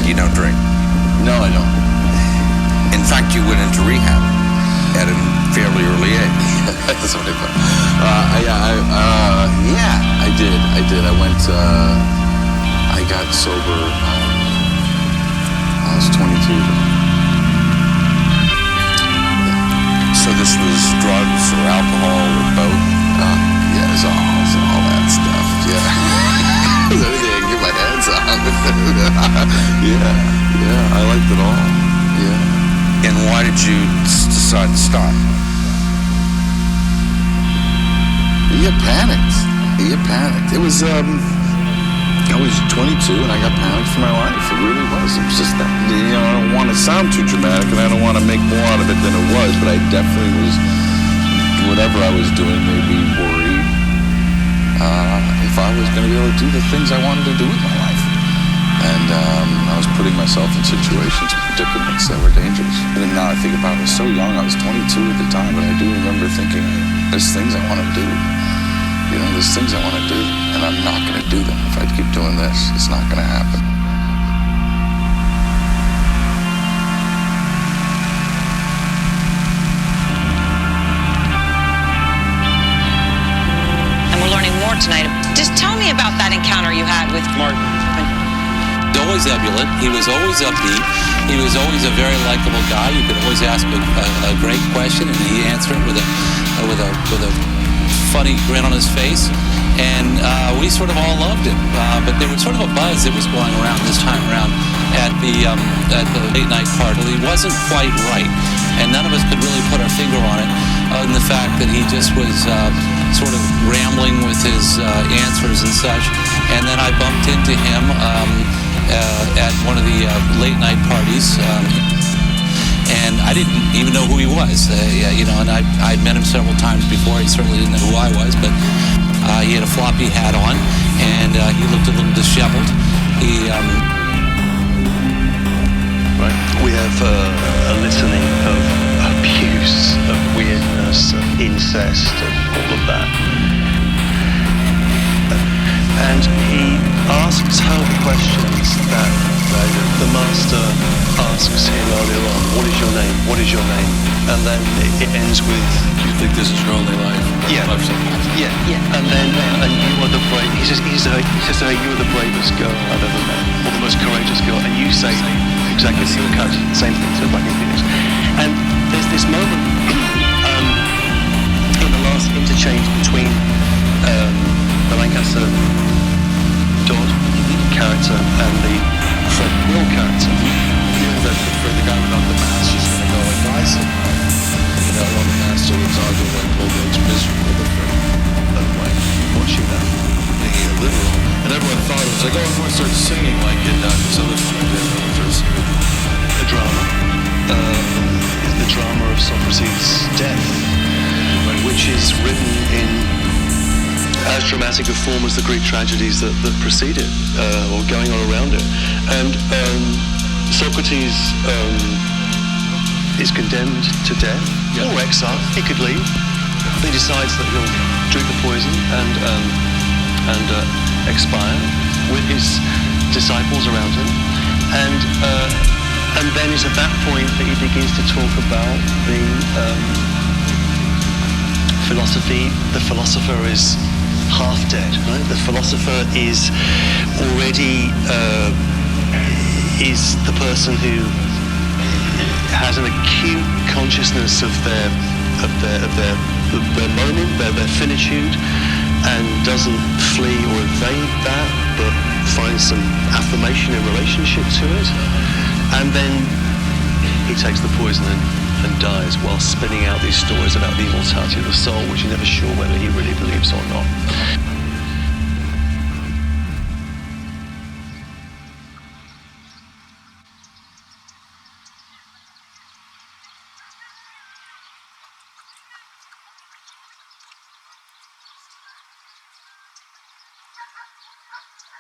You don't drink? No, I don't. In fact, you went into rehab at a fairly early age. That's what I thought. Yeah, I did. I went, I got sober, I was 22. So this was drugs or alcohol or both? Yeah, it's all that stuff, yeah. Everything I can get my hands on. Yeah, I liked it all, yeah. And why did you decide to stop? You get panicked. It was, I was 22 and I got panicked for my life. It really was. It was just that, I don't want to sound too dramatic and I don't want to make more out of it than it was, but I definitely was, whatever I was doing made me worried if I was going to be able to do the things I wanted to do with my life. And I was putting myself in situations, predicaments that were dangerous. And now I think about it, I was so young, I was 22 at the time, but I do remember thinking, there's things I want to do. There's things I want to do, and I'm not going to do them. If I keep doing this, it's not going to happen. And we're learning more tonight. Just tell me about that encounter you had with Marten. Always ebullient. He was always upbeat. He was always a very likable guy. You could always ask a great question, and he'd answer it with a funny grin on his face. And we sort of all loved him. But there was sort of a buzz that was going around this time around at the late night party. He wasn't quite right, and none of us could really put our finger on it. In the fact that he just was sort of rambling with his answers and such. And then I bumped into him at one of the late night parties, and I didn't even know who he was, and I'd met him several times before. He certainly didn't know who I was, but he had a floppy hat on, and he looked a little disheveled. Right. We have a litany of abuse, of weirdness, of incest, and all of that. And he asks her questions that the master asks him earlier on. What is your name? What is your name? And then it ends with, "You think this is your only life?" Yeah. Yeah. And then, and you are the brave. He says, you are the bravest girl I've ever met, or the most courageous girl. And you say exactly the same thing to Black Phoenix. And there's this moment in the last interchange between the Lancaster Dodd character and the Fred Will character. That for the guy without the mask, she's going to go and buy something. On the mask, so it's arguably Bulldog's miserable, but for like watching that, making it literal. And everyone thought it was like, oh, everyone starts singing like it does. So this one did. The drama. The drama of Socrates' death, which is written in as dramatic a form as the Greek tragedies that precede it, or going on around it. And Socrates is condemned to death or exile. He could leave. He decides that he'll drink the poison and expire with his disciples around him. And then it's at that point that he begins to talk about the philosophy. The philosopher is half dead, right? The philosopher is already is the person who has an acute consciousness of their moment, their finitude, and doesn't flee or evade that, but finds some affirmation in relationship to it. And then he takes the poison and dies while spinning out these stories about the immortality of the soul, which you're never sure whether he really believes or not.